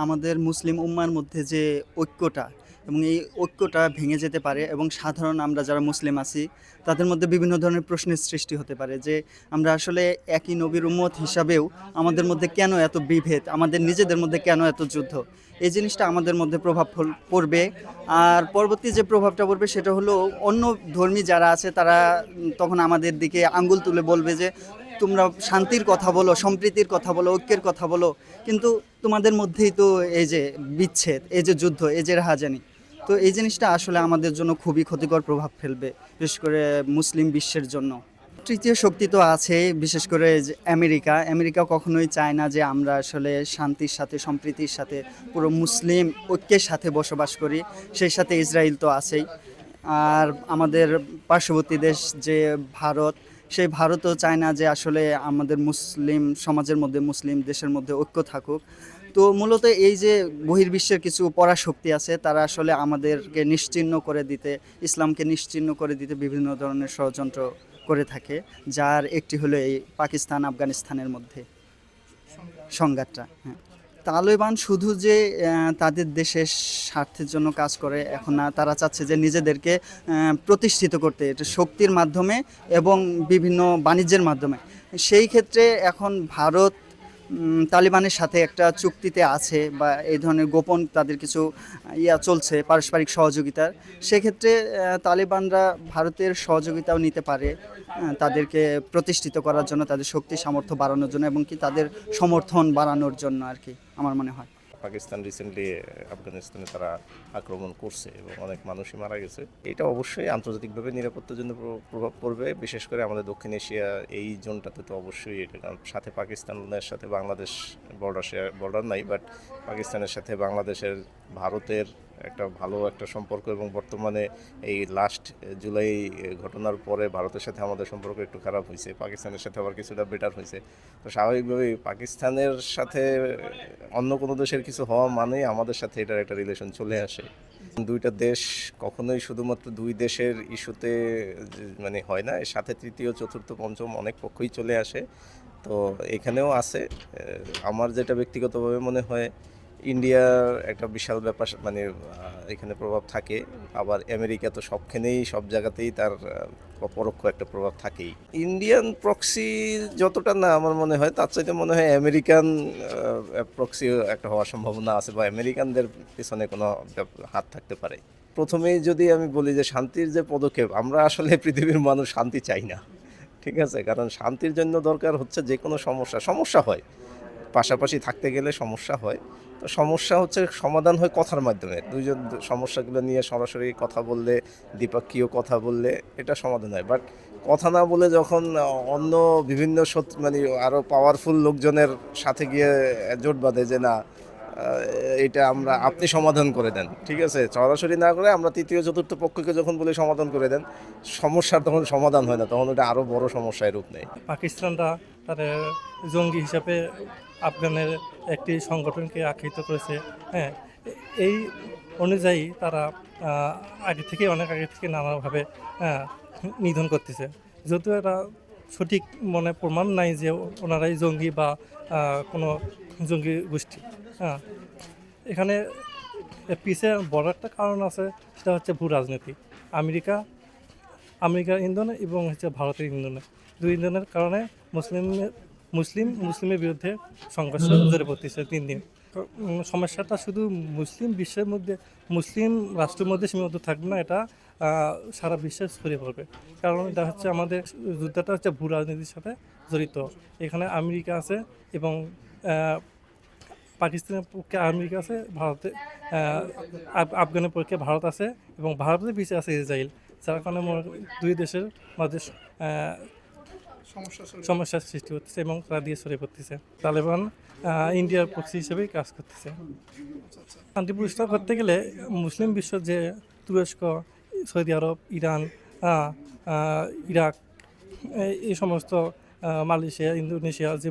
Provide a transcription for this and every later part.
আমাদের মুসলিম উম্মার মধ্যে যে ঐক্যটা এবং এই ঐক্যটা ভেঙে যেতে পারে এবং সাধারণ আমরা যারা মুসলিম আছি তাদের মধ্যে বিভিন্ন ধরনের প্রশ্নের সৃষ্টি হতে পারে যে আমরা আসলে একই নবীর উম্মত হিসাবেও আমাদের মধ্যে কেন এত বিভেদ, আমাদের নিজেদের মধ্যে কেন এত যুদ্ধ। এই জিনিসটা আমাদের মধ্যে প্রভাব পড়বে। আর পরবর্তী যে প্রভাবটা পড়বে সেটা হলো অন্য ধর্মী যারা আছে তারা তখন আমাদের দিকে আঙ্গুল তুলে বলবে যে তোমরা শান্তির কথা বলো, সম্প্রীতির কথা বলো, ঐক্যের কথা বলো, কিন্তু তোমাদের মধ্যেই তো এই যে বিচ্ছেদ, এই যে যুদ্ধ, এই যে রাহাজানি। তো এই জিনিসটা আসলে আমাদের জন্য খুবই ক্ষতিকর প্রভাব ফেলবে, বিশেষ করে মুসলিম বিশ্বের জন্য। তৃতীয় শক্তি তো আছে, বিশেষ করে যে আমেরিকা। আমেরিকা কখনোই চায় না যে আমরা আসলে শান্তির সাথে, সম্প্রীতির সাথে, পুরো মুসলিম ঐক্যের সাথে বসবাস করি। সেই সাথে ইসরায়েল তো আছেই। আর আমাদের পার্শ্ববর্তী দেশ যে ভারত, সেই ভারতও চায় না যে আসলে আমাদের মুসলিম সমাজের মধ্যে, মুসলিম দেশের মধ্যে ঐক্য থাকুক। তো মূলত এই যে বহির্বিশ্বের কিছু পরাশক্তি আছে তারা আসলে আমাদেরকে নিশ্চিহ্ন করে দিতে, ইসলামকে নিশ্চিহ্ন করে দিতে বিভিন্ন ধরনের ষড়যন্ত্র করে থাকে, যার একটি হলো এই পাকিস্তান আফগানিস্তানের মধ্যে সংঘাতটা। হ্যাঁ, তালেবান শুধু যে তাদের দেশের স্বার্থের জন্য কাজ করে এখন না, তারা চাচ্ছে যে নিজেদেরকে প্রতিষ্ঠিত করতে, এটা শক্তির মাধ্যমে এবং বিভিন্ন বাণিজ্যের মাধ্যমে। সেই ক্ষেত্রে এখন ভারত তালিবানের সাথে একটা চুক্তিতে আছে বা এই ধরনের গোপন তাদের কিছু চলছে পারস্পরিক সহযোগিতার। সেক্ষেত্রে তালিবানরা ভারতের সহযোগিতাও নিতে পারে তাদেরকে প্রতিষ্ঠিত করার জন্য, তাদের শক্তি সামর্থ্য বাড়ানোর জন্য এবং কি তাদের সমর্থন বাড়ানোর জন্য আর কি, আমার মনে হয়। পাকিস্তান রিসেন্টলি আফগানিস্তানে তারা আক্রমণ করছে এবং অনেক মানুষই মারা গেছে। এটা অবশ্যই আন্তর্জাতিকভাবে নিরাপত্তার জন্য প্রভাব পড়বে, বিশেষ করে আমাদের দক্ষিণ এশিয়া এই জোনটাতে তো অবশ্যই এটা, কারণ সাথে পাকিস্তানের সাথে বাংলাদেশ বর্ডার নাই, বাট পাকিস্তানের সাথে বাংলাদেশের, ভারতের একটা ভালো একটা সম্পর্ক এবং বর্তমানে এই লাস্ট জুলাই ঘটনার পরে ভারতের সাথে আমাদের সম্পর্ক একটু খারাপ হয়েছে, পাকিস্তানের সাথে আবার কিছুটা বেটার হয়েছে। তো স্বাভাবিকভাবেই পাকিস্তানের সাথে অন্য কোনো দেশের কিছু হওয়া মানেই আমাদের সাথে এটার একটা রিলেশন চলে আসে। দুইটা দেশ কখনোই শুধুমাত্র দুই দেশের ইস্যুতে মানে হয় না, এর সাথে তৃতীয় চতুর্থ পঞ্চম অনেক পক্ষই চলে আসে। তো এখানেও আছে। আমার যেটা ব্যক্তিগতভাবে মনে হয়, ইন্ডিয়ার একটা বিশাল ব্যাপার মানে এখানে প্রভাব থাকে। আবার আমেরিকা তো সবখানেই, সব জায়গাতেই তার পরোক্ষ একটা প্রভাব থাকেই। ইন্ডিয়ান প্রক্সি যতটা না আমার মনে হয়, তার চাইতে মনে হয় আমেরিকান প্রক্সি একটা হওয়ার সম্ভাবনা আছে, বা আমেরিকানদের পিছনে কোনো হাত থাকতে পারে। প্রথমেই যদি আমি বলি যে শান্তির যে পদক্ষেপ, আমরা আসলে পৃথিবীর মানুষ শান্তি চাই না, ঠিক আছে? কারণ শান্তির জন্য দরকার হচ্ছে যে কোনো সমস্যা হয়, পাশাপাশি থাকতে গেলে সমস্যা হয়। তো সমস্যা হচ্ছে সমাধান হয় কথার মাধ্যমে, দুইজন সমস্যাগুলো নিয়ে সরাসরি কথা বললে, দ্বিপক্ষীয় কথা বললে এটা সমাধান হয়। বাট কথা না বলে যখন অন্য বিভিন্ন মানে আরও পাওয়ারফুল লোকজনের সাথে গিয়ে জোট বাঁধে যে না, এটা আপনি সমাধান করে দেন, ঠিক আছে, সরাসরি না করে আমরা তৃতীয় চতুর্থ পক্ষকে যখন বলি সমাধান করে দেন, সমস্যার তখন সমাধান হয় না, তখন ওটা আরও বড় সমস্যায় রূপ নেয়। পাকিস্তানরা তাদের জঙ্গি হিসাবে আফগানের একটি সংগঠনকে আখ্যায়িত করেছে। হ্যাঁ, এই অনুযায়ী তারা অনেক আগে থেকে নানাভাবে নিধন করতেছে, যদিও এরা সঠিক প্রমাণ নাই যে ওনারাই জঙ্গি বা কোনো জঙ্গি গোষ্ঠী। হ্যাঁ, এখানে পিছিয়ে বড় একটা কারণ আছে, সেটা হচ্ছে ভূ রাজনীতি। আমেরিকার ইন্ধনে এবং ভারতের ইন্ধনে, দুই ইন্ধনের কারণে মুসলিমের বিরুদ্ধে সংঘর্ষ জোরে পড়তেছে দিন দিন। সমস্যাটা শুধু মুসলিম বিশ্বের মধ্যে, মুসলিম রাষ্ট্রের মধ্যে সীমাবদ্ধ থাকবে না, এটা সারা বিশ্বে ছড়িয়ে পড়বে। কারণ এটা হচ্ছে আমাদের যুদ্ধটা হচ্ছে ভূ রাজনীতির সাথে জড়িত। এখানে আমেরিকা আছে এবং পাকিস্তানের পক্ষে আমেরিকা আছে, আফগানের পক্ষে ভারত আছে এবং ভারতের পিছিয়ে আছে ইসরায়েল, যার কারণে দুই দেশের মাঝে সমস্যার সৃষ্টি হচ্ছে এবং তারা দিয়ে সরে পড়তেছে। তালেবান ইন্ডিয়ার প্রক্সি হিসেবেই কাজ করতেছে। শান্তি প্রতিষ্ঠা করতে গেলে মুসলিম বিশ্ব যে তুরস্ক, সৌদি আরব, ইরান, ইরাক, এই সমস্ত মালয়েশিয়া, ইন্দোনেশিয়া, যে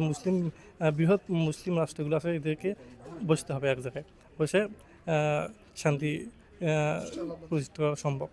বৃহৎ মুসলিম রাষ্ট্রগুলো আছে, এদেরকে বসতে হবে এক জায়গায়, বসে শান্তি প্রতিষ্ঠা করা সম্ভব।